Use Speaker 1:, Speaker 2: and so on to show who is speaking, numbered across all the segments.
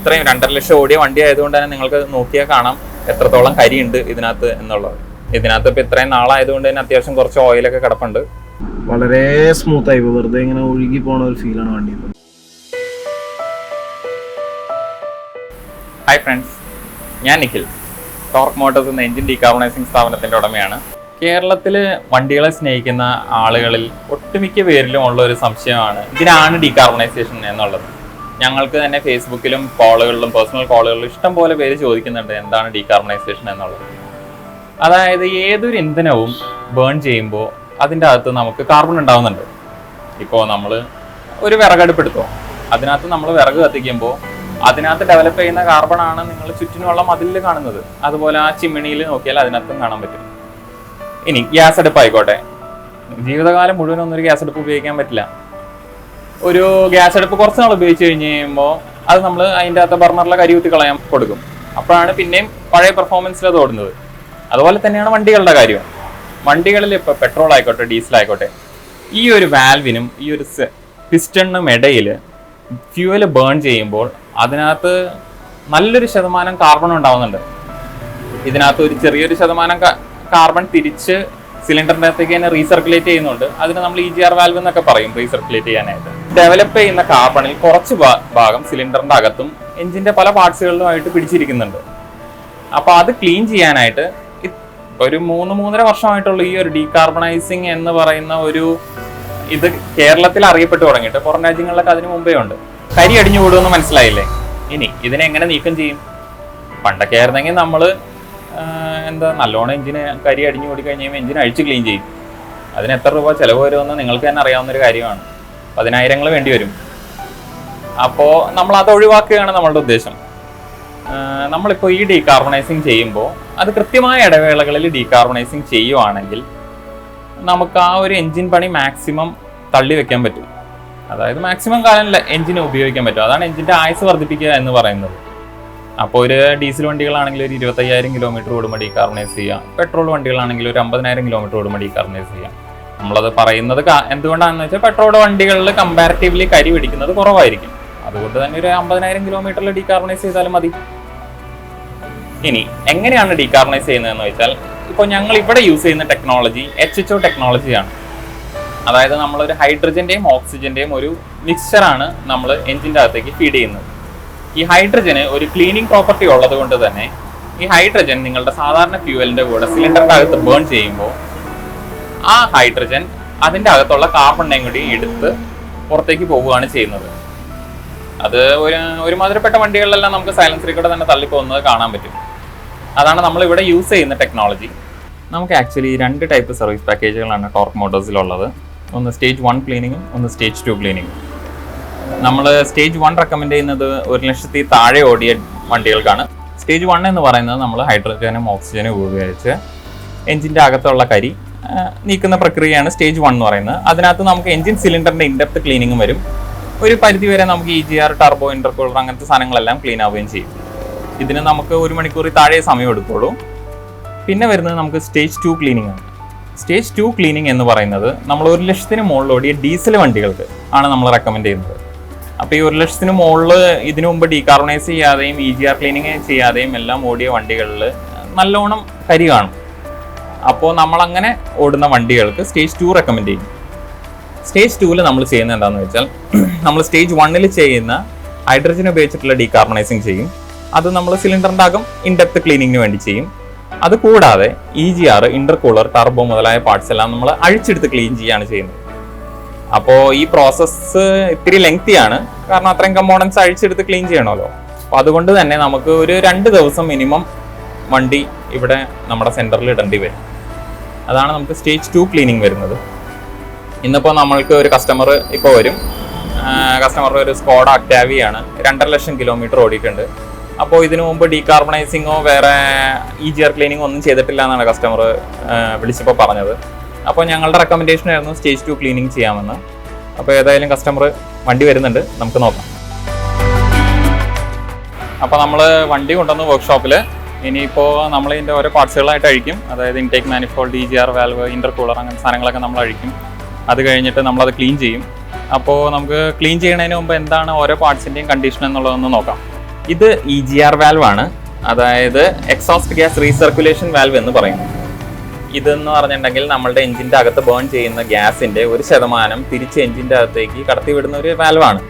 Speaker 1: ഇത്രയും 2.5 ലക്ഷം ഓടിയ വണ്ടി ആയതുകൊണ്ട് തന്നെ നിങ്ങൾക്ക് നോക്കിയാൽ കാണാം എത്രത്തോളം കരിയുണ്ട് ഇതിനകത്ത് എന്നുള്ളത്. ഇതിനകത്ത് ഇപ്പം ഇത്രയും നാളായതുകൊണ്ട് തന്നെ അത്യാവശ്യം കുറച്ച് ഓയിലൊക്കെ കിടപ്പുണ്ട്.
Speaker 2: വളരെ സ്മൂത്ത് ആയി, വെറുതെ ഇങ്ങനെ ഒഴുകി പോണ ഒരു ഫീലാണ് വണ്ടി.
Speaker 1: ഹായ് ഫ്രണ്ട്സ്, ഞാൻ നിഖിൽ, ടോർക്ക് മോട്ടോഴ്സ് എന്ന എഞ്ചിൻ ഡീകാർബണൈസിംഗ് സ്ഥാപനത്തിൻ്റെ ഉടമയാണ്. കേരളത്തിൽ വണ്ടികളെ സ്നേഹിക്കുന്ന ആളുകളിൽ ഒട്ടുമിക്ക പേരിലും ഉള്ള ഒരു സംശയമാണ് ഇതിനാണ് ഡീകാർബണൈസേഷൻ എന്നുള്ളത്. ഞങ്ങൾക്ക് തന്നെ ഫേസ്ബുക്കിലും കോളുകളിലും പേഴ്സണൽ കോളുകളിലും ഇഷ്ടംപോലെ പേര് ചോദിക്കുന്നുണ്ട് എന്താണ് ഡീകാർബണൈസേഷൻ എന്നുള്ളത്. അതായത് ഏതൊരു ഇന്ധനവും ബേൺ ചെയ്യുമ്പോൾ അതിൻ്റെ അകത്ത് നമുക്ക് കാർബൺ ഉണ്ടാവുന്നുണ്ട്. ഇപ്പോൾ നമ്മൾ ഒരു വിറകടുപ്പെടുത്തോ, അതിനകത്ത് നമ്മൾ വിറക് കത്തിക്കുമ്പോൾ അതിനകത്ത് ഡെവലപ്പ് ചെയ്യുന്ന കാർബണാണ് നിങ്ങൾ ചുറ്റിനുള്ള മതിലിൽ കാണുന്നത്. അതുപോലെ ആ ചിമ്മിണിയിൽ നോക്കിയാൽ അതിനകത്തും കാണാൻ പറ്റും. ഇനി ഗ്യാസ് അടുപ്പ് ആയിക്കോട്ടെ, ജീവിതകാലം മുഴുവനൊന്നും ഒരു ഗ്യാസ് അടുപ്പ് ഉപയോഗിക്കാൻ പറ്റില്ല. ഒരു ഗ്യാസ് അടുപ്പ് കുറച്ച് നാൾ ഉപയോഗിച്ച് കഴിഞ്ഞ് കഴിയുമ്പോൾ അത് നമ്മൾ അതിൻ്റെ അകത്ത് ബർണറിലെ കരി കുത്തി കളയാൻ കൊടുക്കും. അപ്പോഴാണ് പിന്നെയും പഴയ പെർഫോമൻസിൽ അത് ഓടുന്നത്. അതുപോലെ തന്നെയാണ് വണ്ടികളുടെ കാര്യം. വണ്ടികളിൽ ഇപ്പോൾ പെട്രോൾ ആയിക്കോട്ടെ ഡീസൽ ആയിക്കോട്ടെ, ഈ ഒരു വാൽവിനും ഈ ഒരു പിസ്റ്റണിനും ഇടയിൽ ഫ്യൂവൽ ബേൺ ചെയ്യുമ്പോൾ അതിനകത്ത് നല്ലൊരു ശതമാനം കാർബൺ ഉണ്ടാവുന്നുണ്ട്. ഇതിനകത്ത് ഒരു ചെറിയൊരു ശതമാനം കാർബൺ തിരിച്ച് സിലിണ്ടറിൻ്റെ അകത്തേക്ക് തന്നെ റീസർക്കുലേറ്റ് ചെയ്യുന്നുണ്ട്. അതിന് നമ്മൾ EGR വാൽവ് എന്നൊക്കെ പറയും, റീസർക്കുലേറ്റ് ചെയ്യാനായിട്ട്. ഡെവലപ്പ് ചെയ്യുന്ന കാർബണിൽ കുറച്ച് ഭാഗം സിലിണ്ടറിൻ്റെ അകത്തും എഞ്ചിൻ്റെ പല പാർട്സുകളിലുമായിട്ട് പിടിച്ചിരിക്കുന്നുണ്ട്. അപ്പോൾ അത് ക്ലീൻ ചെയ്യാനായിട്ട് ഒരു 3-3.5 വർഷമായിട്ടുള്ള ഈ ഒരു ഡീകാർബണൈസിങ് എന്ന് പറയുന്ന ഒരു ഇത് കേരളത്തിൽ അറിയപ്പെട്ടു തുടങ്ങിയിട്ട് പുറം രാജ്യങ്ങളിലൊക്കെ അതിന് മുമ്പേ ഉണ്ട്. കരി അടിഞ്ഞു കൂടുമെന്ന് മനസ്സിലായില്ലേ? ഇനി ഇതിനെ എങ്ങനെ നീക്കം ചെയ്യും? പണ്ടൊക്കെ ആയിരുന്നെങ്കിൽ നമ്മൾ നല്ലോണം എഞ്ചിന് കരി അടിഞ്ഞു കൂടി കഴിഞ്ഞ് കഴിയുമ്പോൾ എഞ്ചിൻ അഴിച്ച് ക്ലീൻ ചെയ്യും. അതിന് എത്ര രൂപ ചിലവ് വരുമെന്ന് നിങ്ങൾക്ക് തന്നെ അറിയാവുന്നൊരു കാര്യമാണ്. 10,000 വേണ്ടി വരും. അപ്പോൾ നമ്മൾ അത് ഒഴിവാക്കുകയാണ് നമ്മളുടെ ഉദ്ദേശം. നമ്മളിപ്പോൾ ഈ ഡീകാർബണൈസിങ് ചെയ്യുമ്പോൾ അത് കൃത്യമായ ഇടവേളകളിൽ ഡീകാർബണൈസിങ് ചെയ്യുവാണെങ്കിൽ നമുക്ക് ആ ഒരു എൻജിൻ പണി മാക്സിമം തള്ളി വെക്കാൻ പറ്റും. അതായത് മാക്സിമം കാലം എൻജിന് ഉപയോഗിക്കാൻ പറ്റും. അതാണ് എൻജിൻ്റെ ആയുസ് വർദ്ധിപ്പിക്കുക എന്ന് പറയുന്നത്. അപ്പോൾ ഒരു ഡീസൽ വണ്ടികളാണെങ്കിൽ ഒരു 25,000 കിലോമീറ്റർ ഓടുമ്പോൾ ഡീകാർബണൈസ് ചെയ്യാം. പെട്രോൾ വണ്ടികളാണെങ്കിൽ ഒരു 50,000 കിലോമീറ്റർ ഓടുമ്പോൾ ഡീകാർബണൈസ് ചെയ്യാം. നമ്മളത് പറയുന്നത് എന്തുകൊണ്ടാണെന്ന് വെച്ചാൽ പെട്രോൾ വണ്ടികളിൽ കമ്പാരിറ്റീവ്ലി കരി പിടിക്കുന്നത് കുറവായിരിക്കും. അതുകൊണ്ട് തന്നെ ഒരു 50,000 കിലോമീറ്ററിൽ ഡീകാർബണൈസ് ചെയ്താലും മതി. ഇനി എങ്ങനെയാണ് ഡീകാർബണൈസ് ചെയ്യുന്നതെന്ന് വെച്ചാൽ, ഇപ്പോൾ ഞങ്ങൾ ഇവിടെ യൂസ് ചെയ്യുന്ന ടെക്നോളജി HHO ടെക്നോളജിയാണ്. അതായത് നമ്മളൊരു ഹൈഡ്രജൻ്റെയും ഓക്സിജൻ്റെയും ഒരു മിക്സ്ചറാണ് നമ്മൾ എഞ്ചിൻ്റെ അകത്തേക്ക് ഫീഡ് ചെയ്യുന്നത്. ഈ ഹൈഡ്രജന് ഒരു ക്ലീനിങ് പ്രോപ്പർട്ടി ഉള്ളത് കൊണ്ട് തന്നെ ഈ ഹൈഡ്രജൻ നിങ്ങളുടെ സാധാരണ ഫ്യൂവലിൻ്റെ കൂടെ സിലിണ്ടറിൻ്റെ അകത്ത് ബേൺ ചെയ്യുമ്പോൾ ആ ഹൈഡ്രജൻ അതിൻ്റെ അകത്തുള്ള കാർബണിനെയും കൂടി എടുത്ത് പുറത്തേക്ക് പോവുകയാണ് ചെയ്യുന്നത്. അത് ഒരുമാതിരിപ്പെട്ട വണ്ടികളിലെല്ലാം നമുക്ക് സൈലൻസറിൽ കൂടെ തന്നെ തള്ളിപ്പോകുന്നത് കാണാൻ പറ്റും. അതാണ് നമ്മളിവിടെ യൂസ് ചെയ്യുന്ന ടെക്നോളജി. നമുക്ക് ആക്ച്വലി 2 ടൈപ്പ് സർവീസ് പാക്കേജുകളാണ് ടോർക്ക് മോട്ടോഴ്സിലുള്ളത്. ഒന്ന് സ്റ്റേജ് 1 ക്ലീനിങ്ങും ഒന്ന് സ്റ്റേജ് 2 ക്ലീനിങ്ങും. നമ്മൾ സ്റ്റേജ് 1 റെക്കമെൻഡ് ചെയ്യുന്നത് 1 ലക്ഷത്തിൽ താഴെ ഓടിയ വണ്ടികൾക്കാണ്. സ്റ്റേജ് 1 എന്ന് പറയുന്നത് നമ്മൾ ഹൈഡ്രജനും ഓക്സിജനും ഉപയോഗിച്ച് എഞ്ചിൻ്റെ അകത്തുള്ള കരി നീക്കുന്ന പ്രക്രിയയാണ് സ്റ്റേജ് 1 എന്ന് പറയുന്നത്. അതിനകത്ത് നമുക്ക് എഞ്ചിൻ സിലിണ്ടറിൻ്റെ ഇൻഡെപ്ത് ക്ലീനിങ്ങും വരും. ഒരു പരിധി വരെ നമുക്ക് EGR, ടർബോ, ഇന്റർകൂളർ അങ്ങനത്തെ സാധനങ്ങളെല്ലാം ക്ലീൻ ആവുകയും ചെയ്യും. ഇതിന് നമുക്ക് 1 മണിക്കൂറിൽ താഴെ സമയം എടുക്കുള്ളൂ. പിന്നെ വരുന്നത് നമുക്ക് സ്റ്റേജ് 2 ക്ലീനിങ് ആണ്. സ്റ്റേജ് 2 ക്ലീനിങ് എന്ന് പറയുന്നത് നമ്മൾ 1 ലക്ഷത്തിന് മുകളിൽ ഓടിയ ഡീസൽ വണ്ടികൾക്ക് ആണ് നമ്മൾ റെക്കമെൻഡ് ചെയ്യുന്നത്. അപ്പോൾ ഈ 1 ലക്ഷത്തിന് മുകളിൽ ഇതിനു മുമ്പ് ഡീകാർബണൈസ് ചെയ്യാതെയും EGR ക്ലീനിങ് ചെയ്യാതെയും എല്ലാം ഓടിയ വണ്ടികളിൽ നല്ലോണം കരി കാണും. അപ്പോൾ നമ്മളങ്ങനെ ഓടുന്ന വണ്ടികൾക്ക് സ്റ്റേജ് 2 റെക്കമെൻഡ് ചെയ്യും. സ്റ്റേജ് 2-ൽ നമ്മൾ ചെയ്യുന്നത് എന്താണെന്ന് വെച്ചാൽ, നമ്മൾ സ്റ്റേജ് 1-ൽ ചെയ്യുന്ന ഹൈഡ്രജൻ ഉപയോഗിച്ചിട്ടുള്ള ഡീകാർബണൈസിങ് ചെയ്യും. അത് നമ്മൾ സിലിണ്ടറിൻ്റെ അകം ഇൻഡെപ്ത് ക്ലീനിങ്ങിന് വേണ്ടി ചെയ്യും. അതുകൂടാതെ EGR, ഇന്റർകൂളർ, ടർബോ മുതലായ പാർട്സ് എല്ലാം നമ്മൾ അഴിച്ചെടുത്ത് ക്ലീൻ ചെയ്യുകയാണ് ചെയ്യുന്നത്. അപ്പോൾ ഈ പ്രോസസ്സ് ഇത്തിരി ലെങ്തിയാണ്, കാരണം അത്രയും കമ്പോണൻസ് അഴിച്ചെടുത്ത് ക്ലീൻ ചെയ്യണമല്ലോ. അപ്പോൾ അതുകൊണ്ട് തന്നെ നമുക്ക് ഒരു 2 ദിവസം മിനിമം വണ്ടി ഇവിടെ നമ്മുടെ സെൻറ്ററിൽ ഇടേണ്ടി വരും. അതാണ് നമുക്ക് സ്റ്റേജ് 2 ക്ലീനിങ് വരുന്നത്. ഇന്നിപ്പോൾ നമ്മൾക്ക് ഒരു കസ്റ്റമർ ഇപ്പോൾ വരും. കസ്റ്റമറുടെ ഒരു സ്കോഡ ഒക്ടാവിയാണ്, 2.5 ലക്ഷം കിലോമീറ്റർ ഓടിയിട്ടുണ്ട്. അപ്പോൾ ഇതിനു മുമ്പ് ഡീകാർബണൈസിങ്ങോ വേറെ EGR ക്ലീനിങ്ങോ ഒന്നും ചെയ്തിട്ടില്ല എന്നാണ് കസ്റ്റമർ വിളിച്ചപ്പോൾ പറഞ്ഞത്. അപ്പോൾ ഞങ്ങളുടെ റെക്കമെൻഡേഷൻ ആയിരുന്നു സ്റ്റേജ് 2 ക്ലീനിങ് ചെയ്യാമെന്ന്. അപ്പോൾ ഏതായാലും കസ്റ്റമർ വണ്ടി വരുന്നുണ്ട്, നമുക്ക് നോക്കാം. അപ്പോൾ നമ്മൾ വണ്ടി കൊണ്ടുവന്ന് വർക്ക്ഷോപ്പിൽ ഇനിയിപ്പോൾ നമ്മൾ ഇതിൻ്റെ ഓരോ പാർട്സുകളായിട്ട് അഴിക്കും. അതായത് intake, manifold, EGR valve, intercooler അങ്ങനെ സാധനങ്ങളൊക്കെ നമ്മൾ അഴിക്കും. അത് കഴിഞ്ഞിട്ട് നമ്മളത് ക്ലീൻ ചെയ്യും. അപ്പോൾ നമുക്ക് ക്ലീൻ ചെയ്യുന്നതിന് മുമ്പ് എന്താണ് ഓരോ പാർട്സിൻ്റെയും കണ്ടീഷൻ എന്നുള്ളതൊന്ന് നോക്കാം. ഇത് EGR വാൽവാണ്, അതായത് എക്സോസ്റ്റ് ഗ്യാസ് റീസർക്കുലേഷൻ വാൽവ് എന്ന് പറയും. ഇതെന്ന് പറഞ്ഞിട്ടുണ്ടെങ്കിൽ നമ്മളുടെ എഞ്ചിൻ്റെ അകത്ത് ബേൺ ചെയ്യുന്ന ഗ്യാസിൻ്റെ 1% തിരിച്ച് എഞ്ചിൻ്റെ അകത്തേക്ക് കടത്തിവിടുന്ന ഒരു വാൽവാണ്.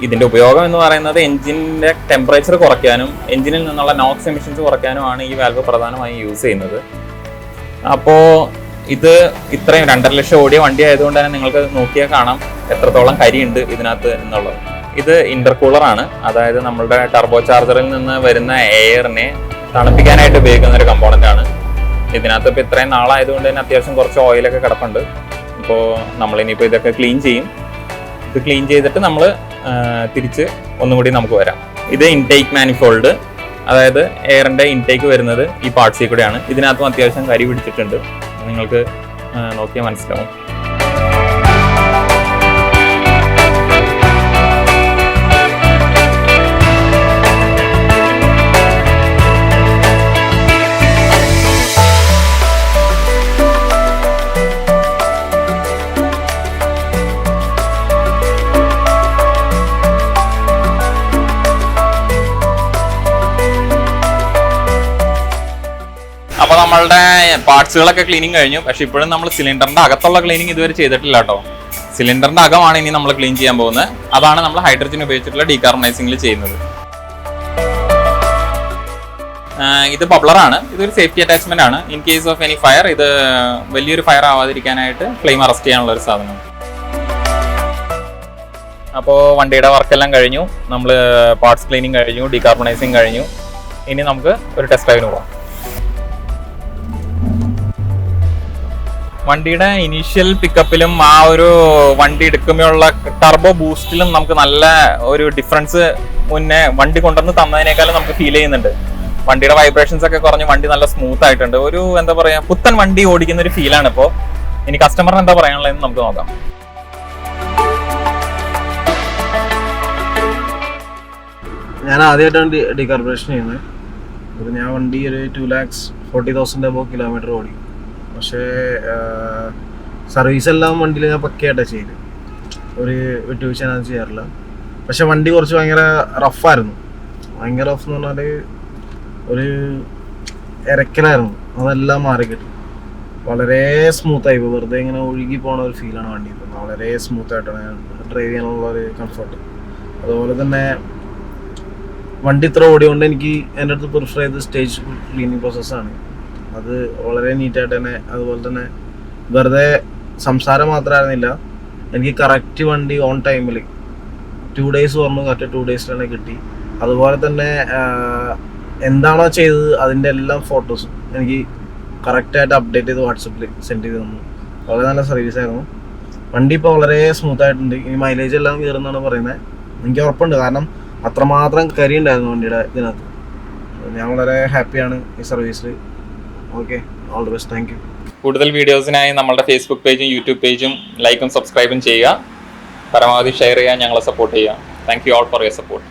Speaker 1: ഇതിൻ്റെ ഉപയോഗം എന്ന് പറയുന്നത് എഞ്ചിൻ്റെ ടെമ്പറേച്ചർ കുറയ്ക്കാനും എഞ്ചിനിൽ നിന്നുള്ള നോക്സ് എമിഷൻസ് കുറയ്ക്കാനുമാണ് ഈ വാൽവ് പ്രധാനമായും യൂസ് ചെയ്യുന്നത്. അപ്പോൾ ഇത് ഇത്രയും 2.5 ലക്ഷം ഓടിയ വണ്ടി ആയതുകൊണ്ട് തന്നെ നിങ്ങൾക്ക് നോക്കിയാൽ കാണാം എത്രത്തോളം കരിയുണ്ട് ഇതിനകത്ത് എന്നുള്ളത്. ഇത് ഇന്റർകൂളർ ആണ്, അതായത് നമ്മളുടെ ടർബോ ചാർജറിൽ നിന്ന് വരുന്ന എയറിനെ തണുപ്പിക്കാനായിട്ട് ഉപയോഗിക്കുന്ന ഒരു കമ്പോണൻ്റ് ആണ്. ഇതിനകത്ത് ഇപ്പോൾ ഇത്രയും നാളായതുകൊണ്ട് തന്നെ അത്യാവശ്യം കുറച്ച് ഓയിലൊക്കെ കിടപ്പുണ്ട്. ഇപ്പോൾ നമ്മളിനിയിപ്പോൾ ഇതൊക്കെ ക്ലീൻ ചെയ്യും. ഇത് ക്ലീൻ ചെയ്തിട്ട് നമ്മൾ തിരിച്ച് ഒന്നും കൂടി നമുക്ക് വരാം. ഇത് ഇൻടേക്ക് മാനിഫോൾഡ്, അതായത് എയറിൻ്റെ ഇൻടേക്ക് വരുന്നത് ഈ പാർട്സിൽ കൂടെയാണ്. ഇതിനകത്തും അത്യാവശ്യം കരി പിടിച്ചിട്ടുണ്ട്, നിങ്ങൾക്ക് നോക്കിയാൽ മനസ്സിലാവും. അപ്പോൾ നമ്മളുടെ പാർട്സുകളൊക്കെ ക്ലീനിങ് കഴിഞ്ഞു. പക്ഷെ ഇപ്പോഴും നമ്മൾ സിലിണ്ടറിന്റെ അകത്തുള്ള ക്ലീനിങ് ഇതുവരെ ചെയ്തിട്ടില്ല കേട്ടോ. സിലിണ്ടറിന്റെ അകമാണ് ഇനി നമ്മൾ ക്ലീൻ ചെയ്യാൻ പോകുന്നത്. അതാണ് നമ്മൾ ഹൈഡ്രജൻ ഉപയോഗിച്ചിട്ടുള്ള ഡീകാർബണൈസിംഗിൽ ചെയ്യുന്നത്. ഇത് ബബ്ലറാണ്. ഇതൊരു സേഫ്റ്റി അറ്റാച്ച്മെന്റ് ആണ്. In case of any fire, ഇത് വലിയൊരു ഫയർ ആവാതിരിക്കാനായിട്ട് ഫ്ലെയിം അറസ്റ്റ് ചെയ്യാനുള്ള ഒരു സാധനം. അപ്പോൾ വണ്ടിയുടെ വർക്കെല്ലാം കഴിഞ്ഞു, നമ്മൾ പാർട്സ് ക്ലീനിങ് കഴിഞ്ഞു, ഡീകാർബണൈസിങ് കഴിഞ്ഞു. ഇനി നമുക്ക് ഒരു ടെസ്റ്റ് ഡ്രൈവിന് പോകാം. വണ്ടിയുടെ ഇനീഷ്യൽ പിക്കപ്പിലും ആ ഒരു വണ്ടി എടുക്കുമ്പോഴുള്ള ടർബോ ബൂസ്റ്റിലും നമുക്ക് നല്ല ഒരു ഡിഫറൻസ് മുന്നേ വണ്ടി കൊണ്ടുവന്ന് തന്നതിനേക്കാളും നമുക്ക് ഫീൽ ചെയ്യുന്നുണ്ട്. വണ്ടിയുടെ വൈബ്രേഷൻസ് ഒക്കെ കുറഞ്ഞ് വണ്ടി നല്ല സ്മൂത്ത് ആയിട്ടുണ്ട്. ഒരു എന്താ പറയാ, പുത്തൻ വണ്ടി ഓടിക്കുന്ന ഒരു ഫീലാണ് ഇപ്പോൾ. ഇനി കസ്റ്റമറിന് എന്താ പറയാനുള്ളതെന്ന് നമുക്ക് നോക്കാം.
Speaker 2: ഞാൻ ആദ്യമായിട്ടാണ് ഡീകാർബണേഷൻ ചെയ്യുന്നത്. അപ്പോൾ ഞാൻ വണ്ടി ഒരു 2,40,000 അബോവ് കിലോമീറ്റർ ഓടി. പക്ഷേ സർവീസ് എല്ലാം വണ്ടിയിൽ ഞാൻ പക്കയായിട്ടാണ് ചെയ്ത്, ഒരു വിട്ടുവീഴ്ച ഞാൻ ചെയ്യാറില്ല. പക്ഷെ വണ്ടി കുറച്ച് ഭയങ്കര റഫായിരുന്നു. ഭയങ്കര റഫ് എന്ന് പറഞ്ഞാൽ ഒരു ഇരക്കലായിരുന്നു. അതെല്ലാം മാറി കിട്ടി. വളരെ സ്മൂത്തായി, വെറുതെ ഇങ്ങനെ ഒഴുകി പോണ ഒരു ഫീലാണ് വണ്ടി. ഇപ്പം വളരെ സ്മൂത്തായിട്ടാണ് ഞാൻ ഡ്രൈവ് ചെയ്യാനുള്ള ഒരു കംഫർട്ട്. അതുപോലെ തന്നെ വണ്ടി ഇത്ര ഓടിയോണ്ട് എനിക്ക് എൻ്റെ അടുത്ത് പ്രിഫർ ചെയ്ത് സ്റ്റേജ് ക്ലീനിങ് പ്രോസസ്സാണ്. അത് വളരെ നീറ്റായിട്ട് തന്നെ. അതുപോലെ തന്നെ വെറുതെ സംസാരം മാത്രമായിരുന്നില്ല, എനിക്ക് കറക്റ്റ് വണ്ടി ഓൺ ടൈമിൽ 2 days പറഞ്ഞു, കറക്റ്റ് 2 days തന്നെ കിട്ടി. അതുപോലെ തന്നെ എന്താണോ ചെയ്തത് അതിൻ്റെ എല്ലാം ഫോട്ടോസും എനിക്ക് കറക്റ്റായിട്ട് അപ്ഡേറ്റ് ചെയ്ത് വാട്സപ്പിൽ സെൻഡ് ചെയ്ത് തന്നു. വളരെ നല്ല സർവീസ് ആയിരുന്നു. വണ്ടി ഇപ്പോൾ വളരെ സ്മൂത്തായിട്ടുണ്ട്. ഇനി മൈലേജ് എല്ലാം കയറുന്നതാണ് പറയുന്നത്. എനിക്ക് ഉറപ്പുണ്ട്, കാരണം അത്രമാത്രം കരി ഉണ്ടായിരുന്നു വണ്ടിയുടെ ഇതിനകത്ത്. ഞാൻ വളരെ ഹാപ്പിയാണ് ഈ സർവീസിൽ. Okay, all the best, thank you.
Speaker 1: കൂടുതൽ വീഡിയോസിനായി നമ്മളുടെ ഫേസ്ബുക്ക് പേജും യൂട്യൂബ് പേജും ലൈക്കും സബ്സ്ക്രൈബും ചെയ്യുക. പരമാവധി ഷെയർ ചെയ്യാൻ ഞങ്ങളെ സപ്പോർട്ട് ചെയ്യുക. Thank you all for your support.